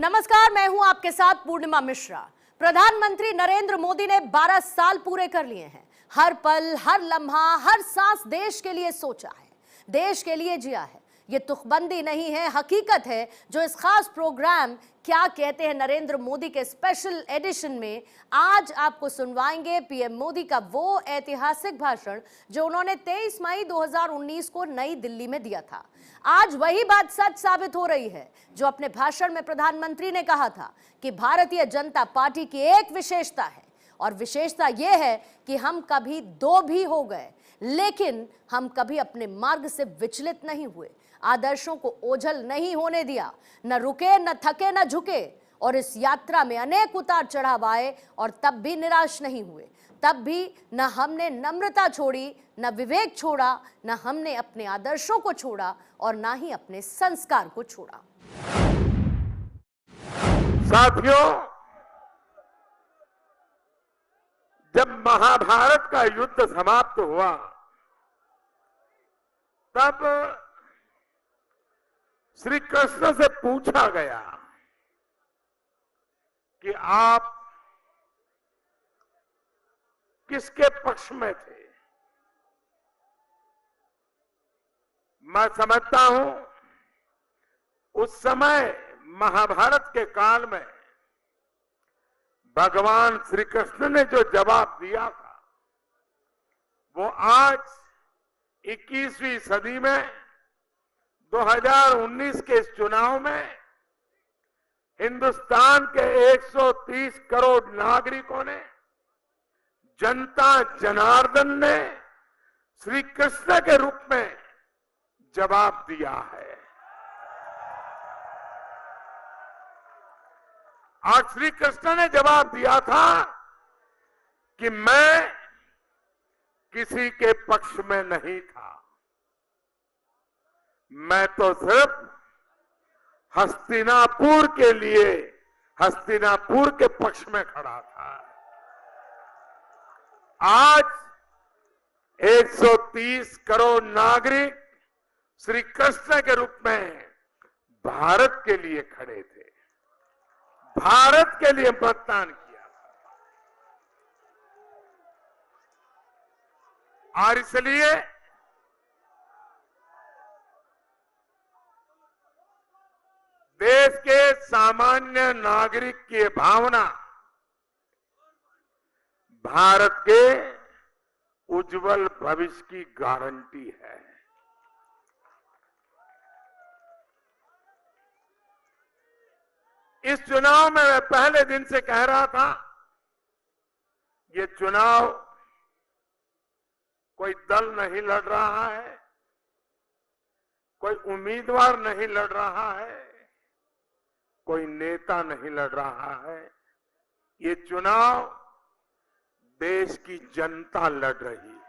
नमस्कार, मैं हूं आपके साथ पूर्णिमा मिश्रा। प्रधानमंत्री नरेंद्र मोदी ने 12 साल पूरे कर लिए हैं। हर पल, हर लम्हा, हर सांस देश के लिए सोचा है, देश के लिए जिया है। ये तुकबंदी नहीं है, हकीकत है। जो इस खास प्रोग्राम क्या कहते हैं नरेंद्र मोदी के स्पेशल एडिशन में आज आपको सुनवाएंगे पीएम मोदी का वो ऐतिहासिक भाषण जो उन्होंने 23 मई 2019 को नई दिल्ली में दिया था। आज वही बात सच साबित हो रही है जो अपने भाषण में प्रधानमंत्री ने कहा था कि भारतीय जनता पार्टी की एक विशेषता है, और विशेषता यह है कि हम कभी दो भी हो गए, लेकिन हम कभी अपने मार्ग से विचलित नहीं हुए, आदर्शों को ओझल नहीं होने दिया, न रुके, न थके, न झुके। और इस यात्रा में अनेक उतार चढ़ाव आए और तब भी निराश नहीं हुए। तब भी न हमने नम्रता छोड़ी, न विवेक छोड़ा, न हमने अपने आदर्शों को छोड़ा और न ही अपने संस्कार को छोड़ा। साथियों, जब महाभारत का युद्ध समाप्त हुआ तब श्री कृष्ण से पूछा गया कि आप किसके पक्ष में थे। मैं समझता हूं उस समय महाभारत के काल में भगवान श्री कृष्ण ने जो जवाब दिया था वो आज 21वीं सदी में 2019 के इस चुनाव में हिंदुस्तान के 130 करोड़ नागरिकों ने, जनता जनार्दन ने श्री कृष्ण के रूप में जवाब दिया है। आज श्री कृष्ण ने जवाब दिया था कि मैं किसी के पक्ष में नहीं था, मैं तो सिर्फ हस्तिनापुर के लिए, हस्तिनापुर के पक्ष में खड़ा था। आज 130 करोड़ नागरिक श्री कृष्ण के रूप में भारत के लिए खड़े थे, भारत के लिए मतदान किया था। और इसलिए देश के सामान्य नागरिक की भावना भारत के उज्जवल भविष्य की गारंटी है। इस चुनाव में मैं पहले दिन से कह रहा था, ये चुनाव कोई दल नहीं लड़ रहा है, कोई उम्मीदवार नहीं लड़ रहा है, कोई नेता नहीं लड़ रहा है। ये चुनाव देश की जनता लड़ रही है।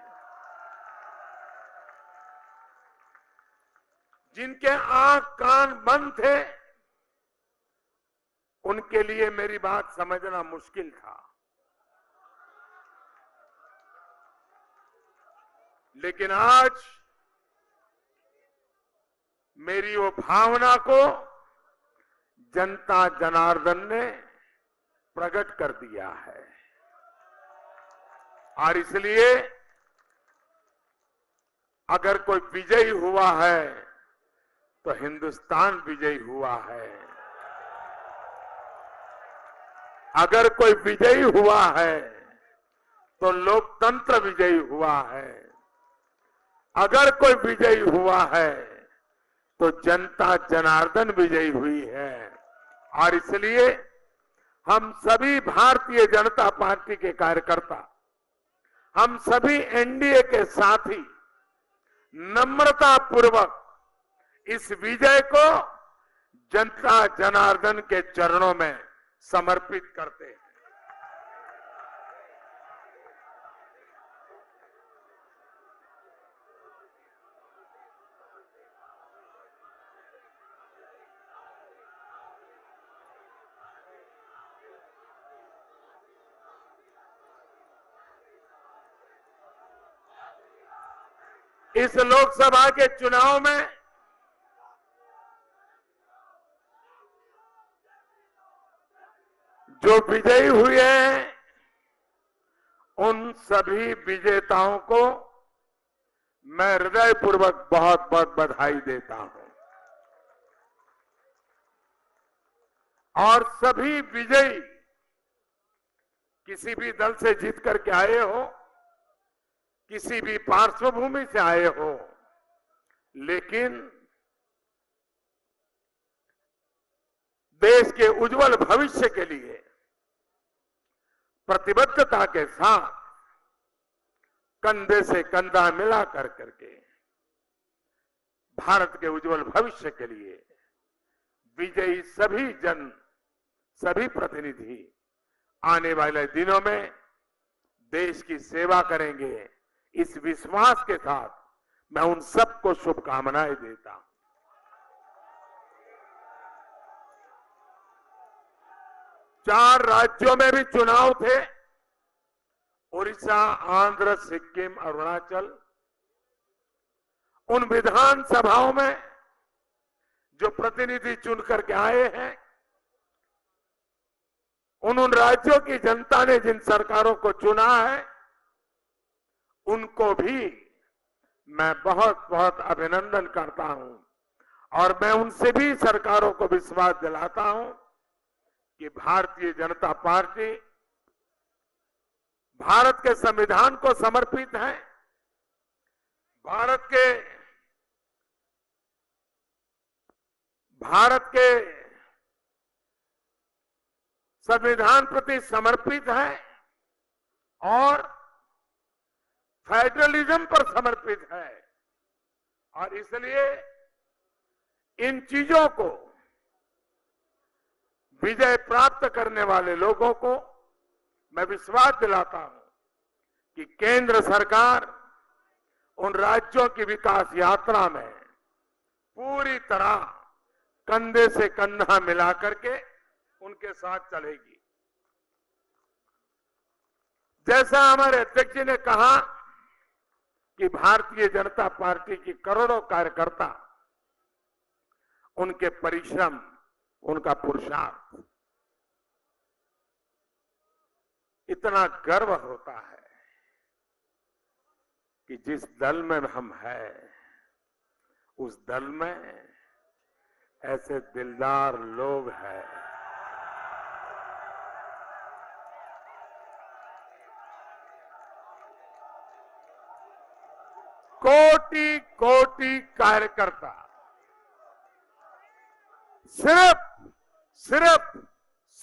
जिनके आंख कान बंद थे उनके लिए मेरी बात समझना मुश्किल था, लेकिन आज मेरी वो भावना को जनता जनार्दन ने प्रकट कर दिया है। और इसलिए अगर कोई विजयी हुआ है तो हिंदुस्तान विजयी हुआ है, अगर कोई विजयी हुआ है तो लोकतंत्र विजयी हुआ है, अगर कोई विजयी हुआ है तो जनता जनार्दन विजयी हुई है। और इसलिए हम सभी भारतीय जनता पार्टी के कार्यकर्ता, हम सभी एनडीए के साथी नम्रता पूर्वक इस विजय को जनता जनार्दन के चरणों में समर्पित करते हैं। इस लोकसभा के चुनाव में जो विजयी हुए हैं उन सभी विजेताओं को मैं हृदयपूर्वक बहुत बहुत बधाई देता हूं और सभी विजयी किसी भी दल से जीत करके आए हो, किसी भी पार्श्वभूमि से आए हो, लेकिन देश के उज्जवल भविष्य के लिए प्रतिबद्धता के साथ कंधे से कंधा मिला करके भारत के उज्जवल भविष्य के लिए विजयी सभी प्रतिनिधि आने वाले दिनों में देश की सेवा करेंगे। इस विश्वास के साथ मैं उन सबको शुभकामनाएं देता हूं। 4 राज्यों में भी चुनाव थे, उड़ीसा, आंध्र, सिक्किम, अरुणाचल। उन विधानसभाओं में जो प्रतिनिधि चुन करके आए हैं, उन राज्यों की जनता ने जिन सरकारों को चुना है, उनको भी मैं बहुत बहुत अभिनंदन करता हूं और मैं उनसे भी सरकारों को विश्वास दिलाता हूं कि भारतीय जनता पार्टी भारत के संविधान को समर्पित है, भारत के संविधान प्रति समर्पित है और फेडरलिज्म पर समर्पित है और इसलिए इन चीजों को विजय प्राप्त करने वाले लोगों को मैं विश्वास दिलाता हूं कि केंद्र सरकार उन राज्यों की विकास यात्रा में पूरी तरह कंधे से कंधा मिला करके उनके साथ चलेगी। जैसा हमारे अध्यक्ष जी ने कहा कि भारतीय जनता पार्टी की करोड़ों कार्यकर्ता, उनके परिश्रम, उनका पुरुषार्थ, इतना गर्व होता है कि जिस दल में हम हैं, उस दल में ऐसे दिलदार लोग हैं। कोटि कोटि कार्यकर्ता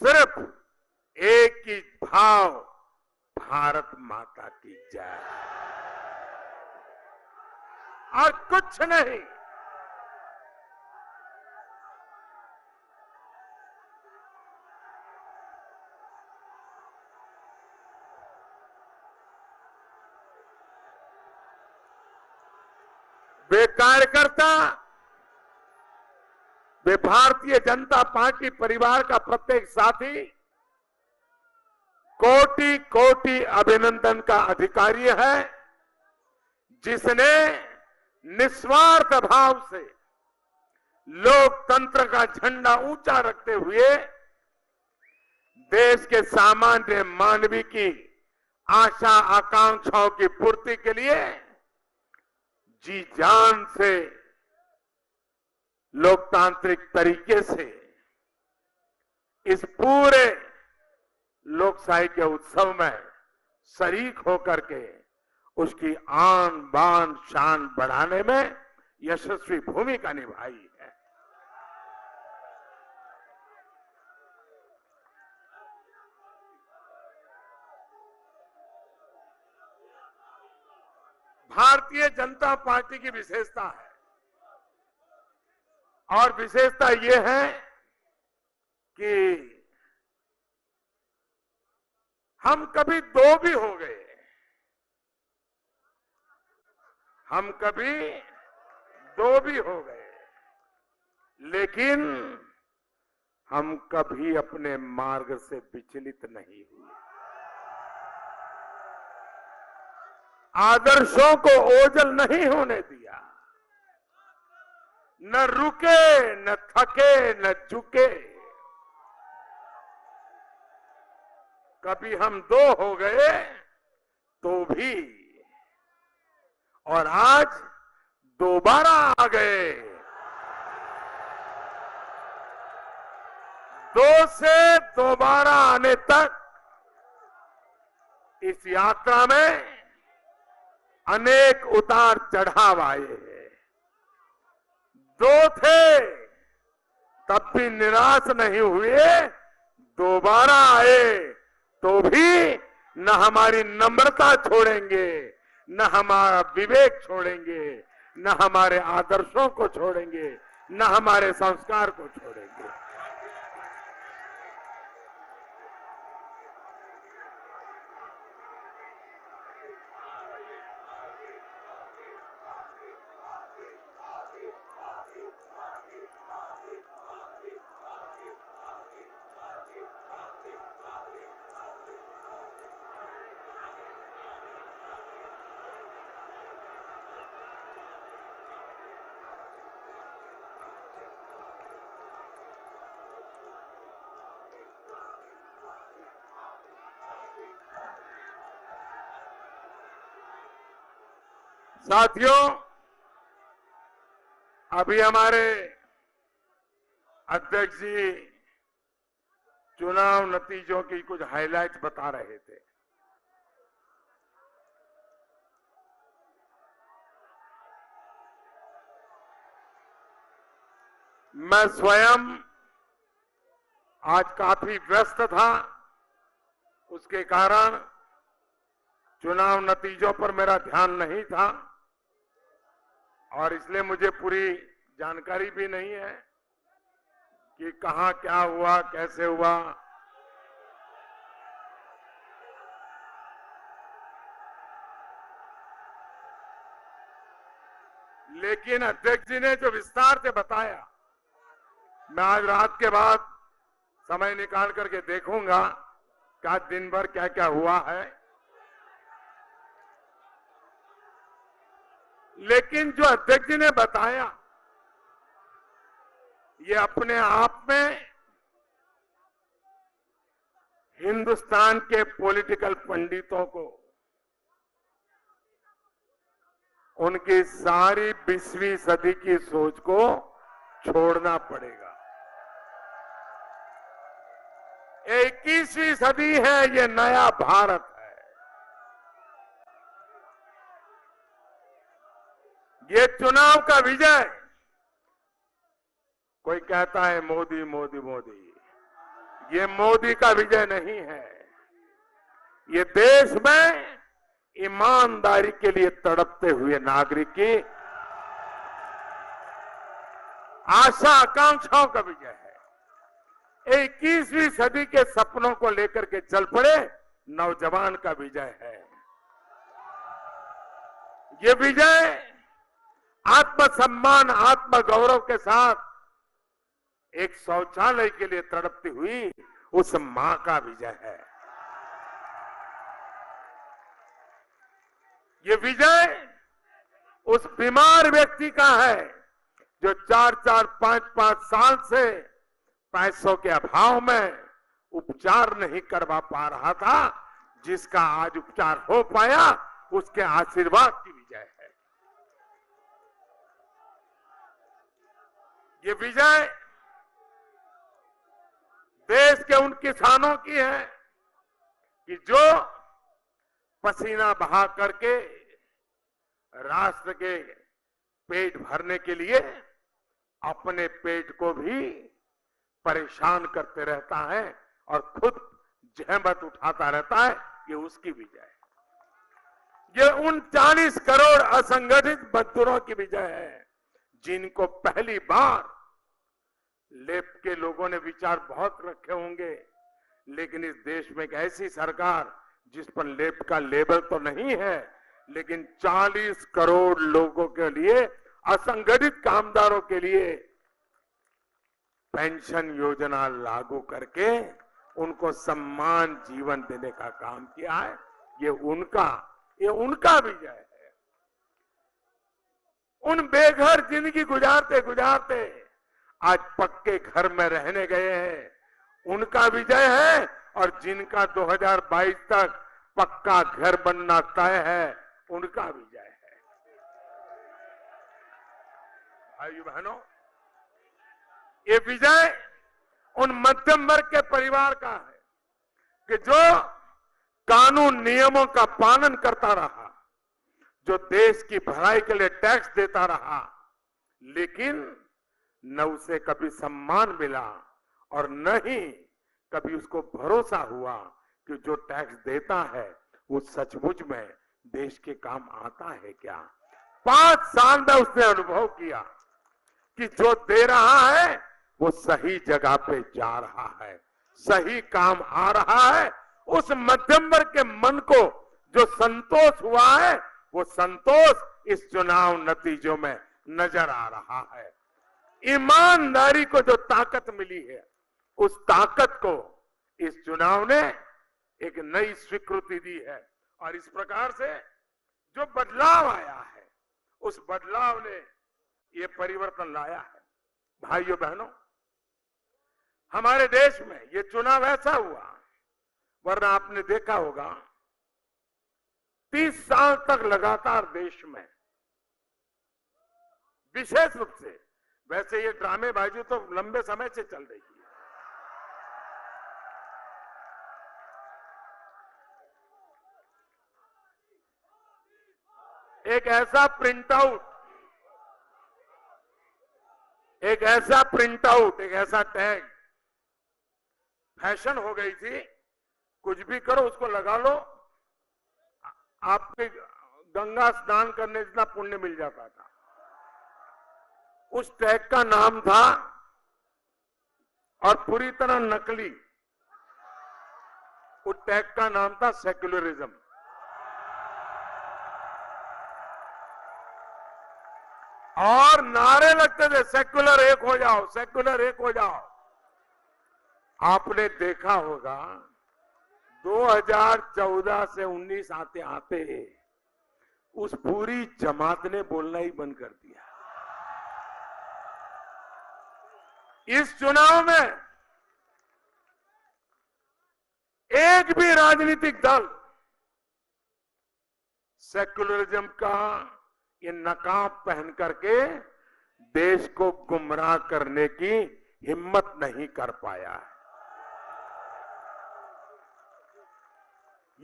सिर्फ एक ही भाव, भारत माता की जय, और कुछ नहीं। वे कार्यकर्ता, वे भारतीय जनता पार्टी परिवार का प्रत्येक साथी कोटि कोटि अभिनंदन का अधिकारी है, जिसने निस्वार्थ भाव से लोकतंत्र का झंडा ऊंचा रखते हुए देश के सामान्य मानवी की आशा आकांक्षाओं की पूर्ति के लिए जी जान से, लोकतांत्रिक तरीके से इस पूरे लोकशाही के उत्सव में शरीक होकर के उसकी आन बान शान बढ़ाने में यशस्वी भूमिका निभाई है। भारतीय जनता पार्टी की विशेषता है और विशेषता यह है कि हम कभी दो भी हो गए, हम कभी दो भी हो गए, लेकिन हम कभी अपने मार्ग से विचलित नहीं हुए। आदर्शों को ओझल नहीं होने दिया, न रुके, न थके, न झुके। कभी हम दो हो गए तो भी, और आज दोबारा आ गए। दो से दोबारा आने तक इस यात्रा में अनेक उतार चढ़ाव आए हैं। दो थे तब भी निराश नहीं हुए, दोबारा आए तो भी न हमारी नम्रता छोड़ेंगे, न हमारा विवेक छोड़ेंगे, न हमारे आदर्शों को छोड़ेंगे, न हमारे संस्कार को छोड़ेंगे। साथियों, अभी हमारे अध्यक्ष जी चुनाव नतीजों की कुछ हाइलाइट्स बता रहे थे। मैं स्वयं आज काफी व्यस्त था, उसके कारण चुनाव नतीजों पर मेरा ध्यान नहीं था और इसलिए मुझे पूरी जानकारी भी नहीं है कि कहां क्या हुआ, कैसे हुआ। लेकिन अध्यक्ष जी ने जो विस्तार से बताया, मैं आज रात के बाद समय निकाल करके देखूंगा कि आज दिन भर क्या क्या हुआ है। लेकिन जो अध्यक्ष जी ने बताया, ये अपने आप में हिंदुस्तान के पॉलिटिकल पंडितों को उनकी सारी 20वीं सदी की सोच को छोड़ना पड़ेगा। 21वीं सदी है, ये नया भारत है। ये चुनाव का विजय, कोई कहता है मोदी मोदी मोदी, ये मोदी का विजय नहीं है। ये देश में ईमानदारी के लिए तड़पते हुए नागरिक की आशा आकांक्षाओं का विजय है। 21वीं सदी के सपनों को लेकर के चल पड़े नौजवान का विजय है। ये विजय आत्मसम्मान, आत्मगौरव के साथ एक शौचालय के लिए तड़पती हुई उस मां का विजय है। ये विजय उस बीमार व्यक्ति का है जो 4-4, 5-5 साल से पैसों के अभाव में उपचार नहीं करवा पा रहा था, जिसका आज उपचार हो पाया, उसके आशीर्वाद की विजय है। ये विजय देश के उन किसानों की है कि जो पसीना बहा करके राष्ट्र के पेट भरने के लिए अपने पेट को भी परेशान करते रहता है और खुद जहमत उठाता रहता है। ये उसकी विजय है। ये उन 40 करोड़ असंगठित मजदूरों की विजय है जिनको पहली बार, लेफ्ट के लोगों ने विचार बहुत रखे होंगे, लेकिन इस देश में एक ऐसी सरकार जिस पर लेफ्ट का लेबल तो नहीं है, लेकिन 40 करोड़ लोगों के लिए, असंगठित कामदारों के लिए पेंशन योजना लागू करके उनको सम्मान जीवन देने का काम किया है। ये उनका विजय है। उन बेघर जिंदगी गुजारते गुजारते आज पक्के घर में रहने गए हैं, उनका विजय है। और जिनका 2022 तक पक्का घर बनना तय है उनका विजय है। भाइयों बहनों, ये विजय उन मध्यम वर्ग के परिवार का है कि जो कानून नियमों का पालन करता रहा, जो देश की भलाई के लिए टैक्स देता रहा, लेकिन न उसे कभी सम्मान मिला और न ही कभी उसको भरोसा हुआ कि जो टैक्स देता है वो सचमुच में देश के काम आता है क्या। 5 साल में उसने अनुभव किया कि जो दे रहा है वो सही जगह पे जा रहा है, सही काम आ रहा है। उस मध्यम वर्ग के मन को जो संतोष हुआ है वो संतोष इस चुनाव नतीजों में नजर आ रहा है। ईमानदारी को जो ताकत मिली है, उस ताकत को इस चुनाव ने एक नई स्वीकृति दी है और इस प्रकार से जो बदलाव आया है उस बदलाव ने ये परिवर्तन लाया है। भाइयों बहनों, हमारे देश में ये चुनाव ऐसा हुआ, वरना आपने देखा होगा 30 साल तक लगातार देश में, विशेष रूप से, वैसे ये ड्रामेबाजी तो लंबे समय से चल रही है, एक ऐसा प्रिंट आउट, एक ऐसा टैग फैशन हो गई थी। कुछ भी करो उसको लगा लो, आपके गंगा स्नान करने जितना पुण्य मिल जाता था। उस टैग का नाम था, और पूरी तरह नकली, उस टैग का नाम था सेक्युलरिज्म। और नारे लगते थे, सेक्युलर एक हो जाओ, सेक्युलर एक हो जाओ। आपने देखा होगा 2014 से 19 आते आते उस पूरी जमात ने बोलना ही बंद कर दिया। इस चुनाव में एक भी राजनीतिक दल सेक्युलरिज्म का ये नकाब पहन करके देश को गुमराह करने की हिम्मत नहीं कर पाया है।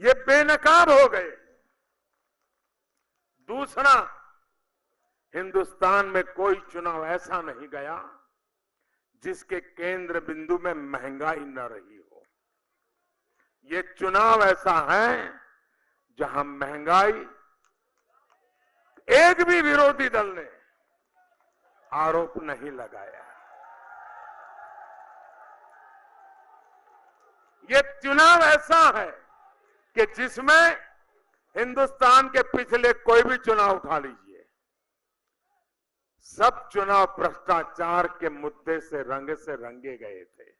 ये बेनकाब हो गए। दूसरा, हिंदुस्तान में कोई चुनाव ऐसा नहीं गया जिसके केंद्र बिंदु में महंगाई न रही हो। ये चुनाव ऐसा है जहां महंगाई, एक भी विरोधी दल ने आरोप नहीं लगाया। ये चुनाव ऐसा है कि जिसमें हिंदुस्तान के पिछले कोई भी चुनाव उठा लीजिए, सब चुनाव भ्रष्टाचार के मुद्दे से रंगे गए थे।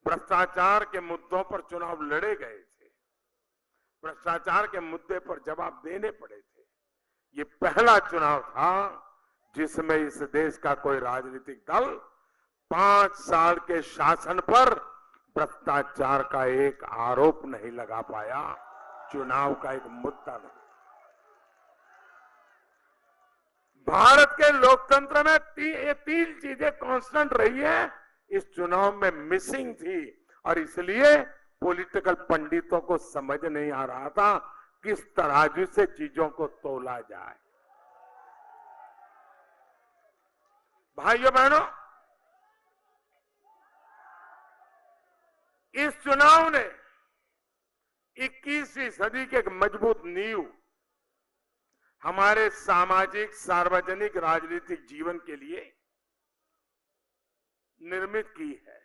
भ्रष्टाचार के मुद्दों पर चुनाव लड़े गए थे, भ्रष्टाचार के मुद्दे पर जवाब देने पड़े थे। ये पहला चुनाव था जिसमें इस देश का कोई राजनीतिक दल 5 साल के शासन पर भ्रष्टाचार का एक आरोप नहीं लगा पाया, चुनाव का एक मुद्दा नहीं। भारत के लोकतंत्र में ये 3 चीजें कांस्टेंट रही है, इस चुनाव में मिसिंग थी और इसलिए पॉलिटिकल पंडितों को समझ नहीं आ रहा था किस तराजू से चीजों को तोला जाए। भाइयों बहनों, इस चुनाव ने 21वीं सदी के एक मजबूत नींव हमारे सामाजिक, सार्वजनिक, राजनीतिक जीवन के लिए निर्मित की है।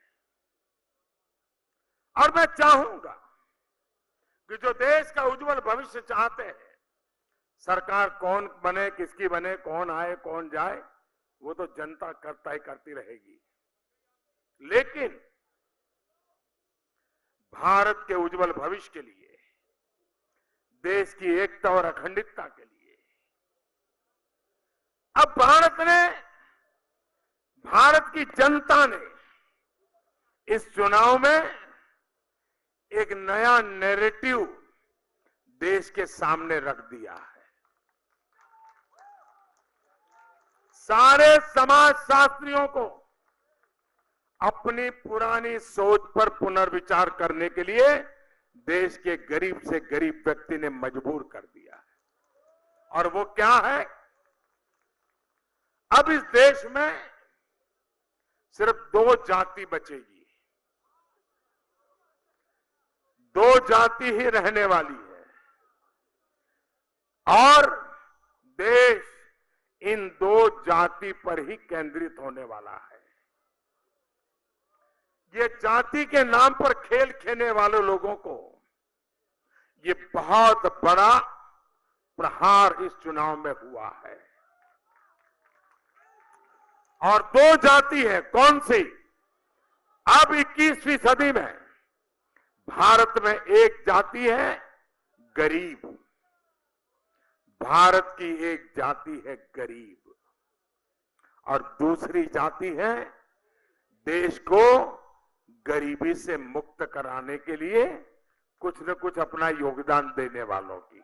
और मैं चाहूंगा कि जो देश का उज्जवल भविष्य चाहते हैं, सरकार कौन बने, किसकी बने, कौन आए कौन जाए, वो तो जनता तय करती रहेगी। लेकिन भारत के उज्जवल भविष्य के लिए, देश की एकता और अखंडता के लिए अब भारत की जनता ने इस चुनाव में एक नया नैरेटिव देश के सामने रख दिया है। सारे समाजशास्त्रियों को अपनी पुरानी सोच पर पुनर्विचार करने के लिए देश के गरीब से गरीब व्यक्ति ने मजबूर कर दिया है। और वो क्या है? अब इस देश में सिर्फ 2 जाति बचेगी, 2 जाति ही रहने वाली है और देश इन 2 जाति पर ही केंद्रित होने वाला है। ये जाति के नाम पर खेल खेलने वाले लोगों को ये बहुत बड़ा प्रहार इस चुनाव में हुआ है। और 2 जाति है, कौन सी? अब 21वीं सदी में भारत में एक जाति है गरीब, भारत की एक जाति है गरीब और दूसरी जाति है देश को गरीबी से मुक्त कराने के लिए कुछ न कुछ अपना योगदान देने वालों की।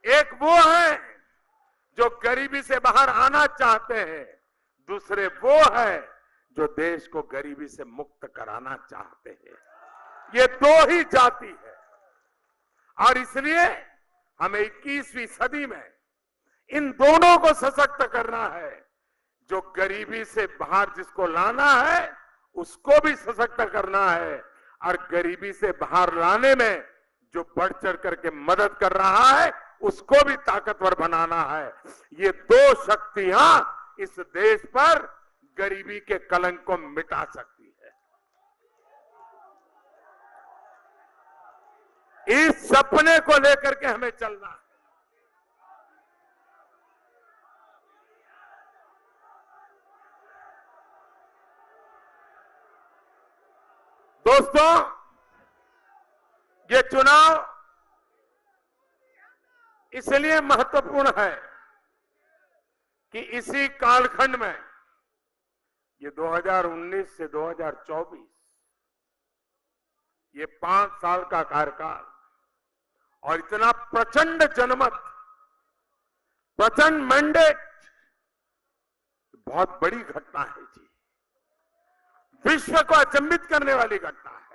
एक वो है जो गरीबी से बाहर आना चाहते हैं, दूसरे वो है जो देश को गरीबी से मुक्त कराना चाहते हैं। ये 2 ही जाति है और इसलिए हमें 21वीं सदी में इन दोनों को सशक्त करना है। जो गरीबी से बाहर जिसको लाना है उसको भी सशक्त करना है और गरीबी से बाहर लाने में जो बढ़ चढ़ करके मदद कर रहा है उसको भी ताकतवर बनाना है। ये 2 शक्तियां इस देश पर गरीबी के कलंक को मिटा सकती है। इस सपने को लेकर के हमें चलना है। दोस्तों, ये चुनाव इसलिए महत्वपूर्ण है कि इसी कालखंड में ये 2019 से 2024 ये 5 साल का कार्यकाल और इतना प्रचंड जनमत, प्रचंड मैंडेट, बहुत बड़ी घटना है जी। विश्व को अचंभित करने वाली घटना है।